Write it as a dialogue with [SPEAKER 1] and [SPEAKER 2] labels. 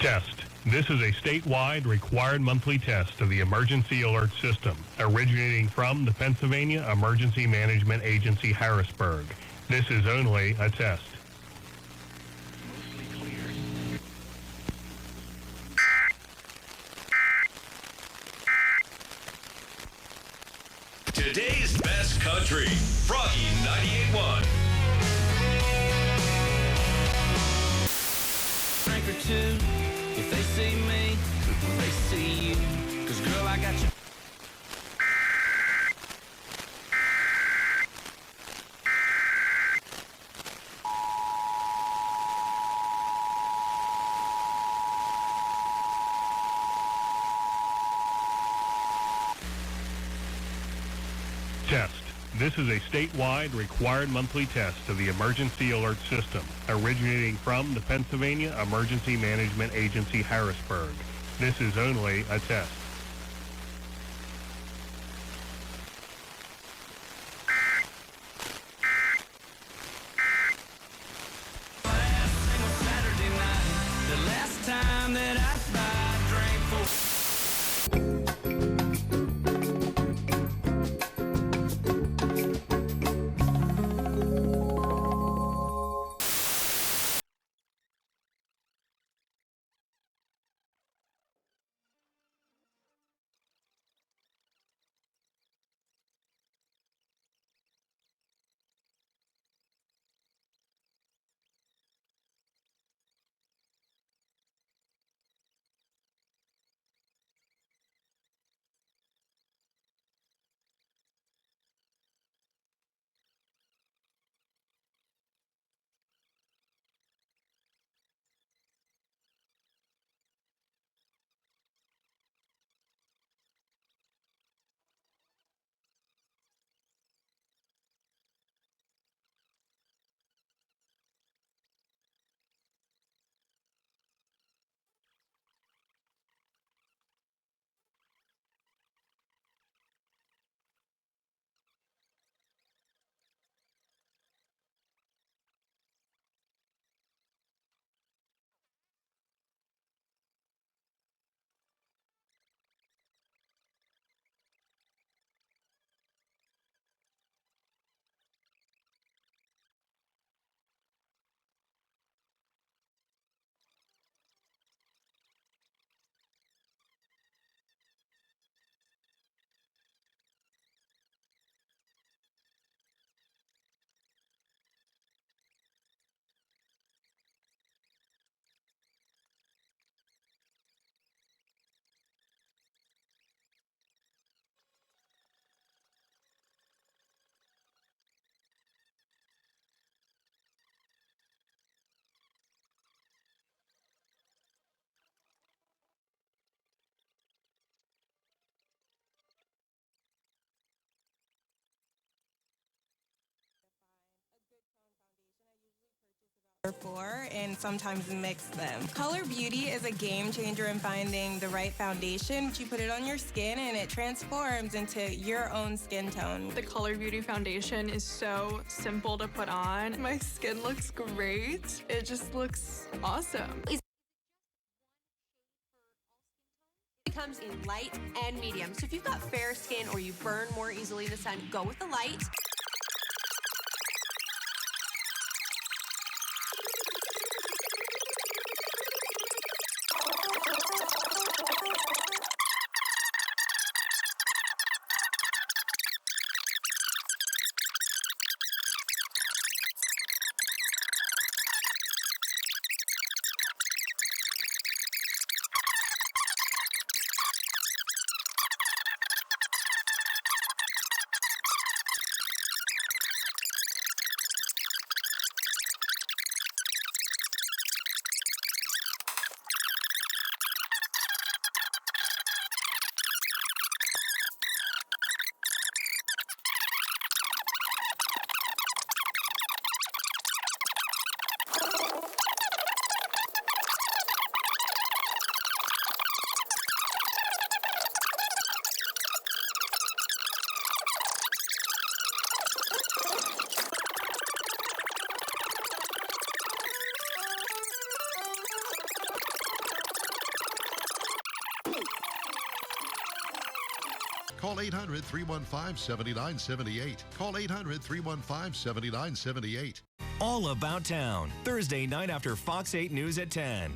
[SPEAKER 1] Test. This is a statewide required monthly test of the emergency alert system, originating from the Pennsylvania Emergency Management Agency, Harrisburg. This is only a test.
[SPEAKER 2] Today's best country, Froggy 98.1.
[SPEAKER 3] Drink or two, if they see me, they see you. 'Cause girl, I got you.
[SPEAKER 1] Test. This is a statewide required monthly test of the emergency alert system, originating from the Pennsylvania Emergency Management Agency, Harrisburg. This is only a test.
[SPEAKER 3] Last single Saturday night, the last time that I drank for.
[SPEAKER 4] For and sometimes mix them. Color Beauty is a game changer in finding the right foundation. You put it on your skin and it transforms into your own skin tone.
[SPEAKER 5] The Color Beauty foundation is so simple to put on. My skin looks great. It just looks awesome.
[SPEAKER 6] It comes in light and medium. So if you've got fair skin or you burn more easily in the sun, go with the light.
[SPEAKER 7] Call 800-315-7978. Call 800-315-7978.
[SPEAKER 8] All About Town, Thursday night after Fox 8 News at 10.